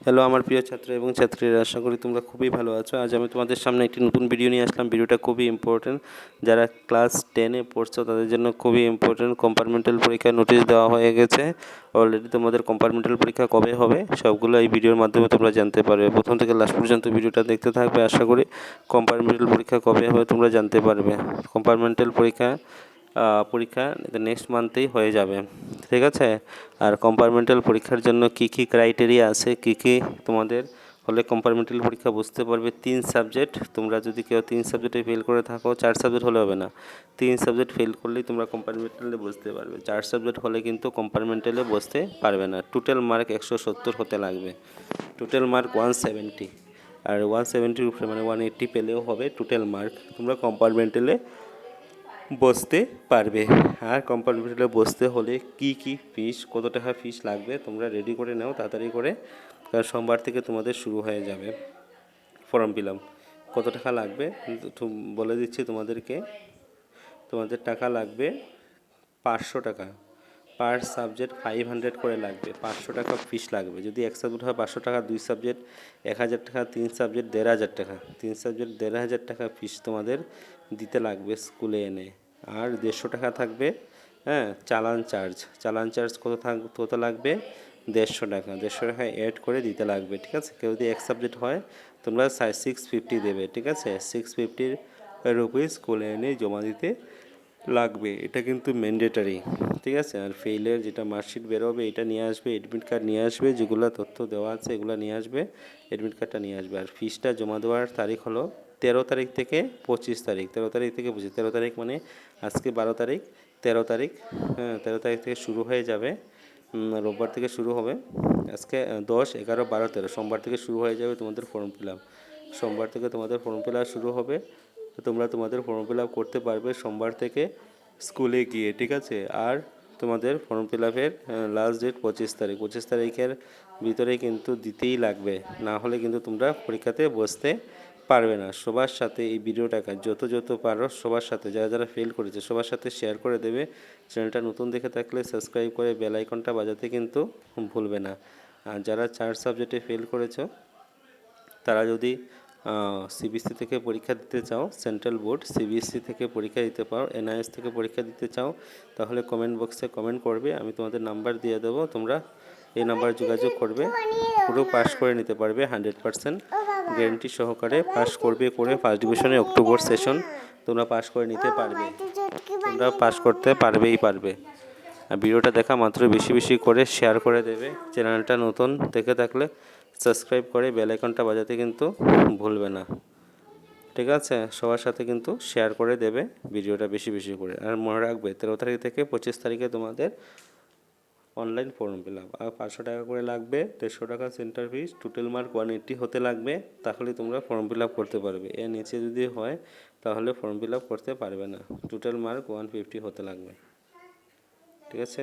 Hello আমার প্রিয় ছাত্র এবং ছাত্রীরা, আশা করি তোমরা খুবই ভালো আছো। আজ আমি তোমাদের সামনে একটি নতুন ভিডিও নিয়ে আসলাম। ভিডিওটা খুবই ইম্পর্টেন্ট, যারা ক্লাস 10-এ পড়ছো তাদের জন্য খুবই ইম্পর্টেন্ট। কম্পার্টমেন্টাল পরীক্ষার নোটিশ দেওয়া হয়ে গেছে অলরেডি। তোমাদের কম্পার্টমেন্টাল পরীক্ষা কবে হবে সবগুলো এই ভিডিওর মাধ্যমে তোমরা জানতে পারবে। প্রথম থেকে লাস্ট পর্যন্ত ভিডিওটা দেখতে থাকবে। আশা করি কম্পার্টমেন্টাল পরীক্ষা কবে হবে তোমরা জানতে পারবে। কম্পার্টমেন্টাল পরীক্ষা নেক্সট মান্থেই হয়ে যাবে, ঠিক আছে। আর কম্পার্টমেন্টাল পরীক্ষার জন্য কী কী ক্রাইটেরিয়া আছে, কী কী তোমাদের হলে কম্পার্টমেন্টাল পরীক্ষা বুঝতে পারবে। 3 সাবজেক্ট, তোমরা যদি কেউ 3 সাবজেক্টে ফেল করে থাকো, 4 সাবজেক্ট হলে হবে না, 3 সাবজেক্ট ফেল করলেই তোমরা কম্পার্টমেন্টালে বসতে পারবে। 4 সাবজেক্ট হলে কিন্তু কম্পার্টমেন্টালে বসতে পারবে না। টোটাল মার্ক 170 হতে লাগবে, টোটাল মার্ক 170। আর 170-র উপরে মানে 180 পেলেও হবে টোটাল মার্ক, তোমরা কম্পার্টমেন্টালে বসতে পারবে। আর কম্পার্টমেন্টালে বসতে হলে কি ফিস, কত টাকা ফিস লাগবে তোমরা রেডি করে নাও তাড়াতাড়ি করে, কারণ সোমবার থেকে তোমাদের শুরু হয়ে যাবে ফর্ম ফিল আপ। কত টাকা লাগবে বলে দিচ্ছি তোমাদেরকে। তোমাদের টাকা লাগবে 500 টাকা পার সাবজেক্ট, 500 করে লাগবে। 500 টাকা ফিস লাগবে। যদি এক সাবজেক্ট হয় 500 টাকা, 2 সাবজেক্ট 1000 টাকা, 3 সাবজেক্ট 1500 টাকা, 3 সাবজেক্ট 1500 টাকা ফিস তোমাদের দিতে লাগবে স্কুলে এনে। আর 150 টাকা থাকবে চালান চার্জ কত লাগবে 150 টাকা, 150 টাকা অ্যাড করে দিতে লাগবে, ঠিক আছে। কেউ যদি এক সাবজেক্ট হয় তোমরা 650 দেবে, ঠিক আছে। 650 রুপিস স্কুলে এনে জমা দিতে লাগবে, এটা কিন্তু ম্যান্ডেটারি, ঠিক আছে। আর ফেইলের যেটা মার্কশিট বেরোবে এটা নিয়ে আসবে, এডমিট কার্ড নিয়ে আসবে, যেগুলো তথ্য দেওয়া আছে এগুলো নিয়ে আসবে, এডমিট কার্ডটা নিয়ে আসবে। আর ফিসটা জমা দেওয়ার তারিখ হলো 13 তারিখ থেকে 25 তারিখ। 13 তারিখ থেকে 13 তারিখ মানে আজকে 12 তারিখ, 13 তারিখ 13 তারিখ থেকে শুরু হয়ে যাবে। রোববার থেকে শুরু হবে, আজকে 10, 11, 12, 13 সোমবার থেকে শুরু হয়ে যাবে তোমাদের ফর্ম ফিল আপ। সোমবার থেকে তোমাদের ফর্ম ফিল আপ শুরু হবে, তো তোমরা তোমাদের ফর্ম ফিল আপ করতে পারবে সোমবার থেকে স্কুলে গিয়ে, ঠিক আছে। আর তোমাদের ফর্ম ফিল আপের লাস্ট ডেট 25 তারিখ। 25 তারিখের ভিতরে কিন্তু দিতেই লাগবে, না হলে কিন্তু তোমরা পরীক্ষাতে বসতে পারবে না। সবার সাথে এই ভিডিওটাকে যত পারো সবার সাথে, যারা ফেল করেছে সবার সাথে শেয়ার করে দেবে। চ্যানেলটা নতুন দেখে থাকলে সাবস্ক্রাইব করে বেল আইকনটা বাজাতে কিন্তু ভুলবে না। আর যারা 4 সাবজেক্টে ফেল করেছো তারা যদি সিবিএসসি থেকে পরীক্ষা দিতে চাও, সেন্ট্রাল বোর্ড সিবিএসসি থেকে পরীক্ষা দিতে পারো, এনআইএস থেকে পরীক্ষা দিতে চাও, তাহলে কমেন্ট বক্সে কমেন্ট করবে, আমি তোমাদের নাম্বার দিয়ে দেবো। তোমরা এই নাম্বারে যোগাযোগ করবে, পুরো পাস করে নিতে পারবে 100% গ্যারেন্টি সহকারে। পাস করবে করে ফার্স্ট ডিভিশনে অক্টোবর সেশন তোমরা পাস করে নিতে পারবে, তোমরা পাস করতে পারবে। আর ভিডিওটা দেখা মাত্র বেশি করে শেয়ার করে দেবে। চ্যানেলটা নতুন দেখে থাকলে সাবস্ক্রাইব করে বেল আইকনটা বাজাতে কিন্তু ভুলবে না, ঠিক আছে। সবার সাথে কিন্তু শেয়ার করে দেবে ভিডিওটা বেশি করে। আর মনে রাখবে 13 তারিখ থেকে 25 তারিখে তোমাদের অনলাইন ফর্ম ফিল আপ। আর 500 টাকা করে লাগবে, 150 টাকা সেন্টার ফিস, টোটাল মার্ক 180 হতে লাগবে, তাহলে তোমরা ফর্ম ফিল আপ করতে পারবে। এর নিচে যদি হয় তাহলে ফর্ম ফিল আপ করতে পারবে না, টোটাল মার্ক 150 হতে লাগবে, ঠিক আছে।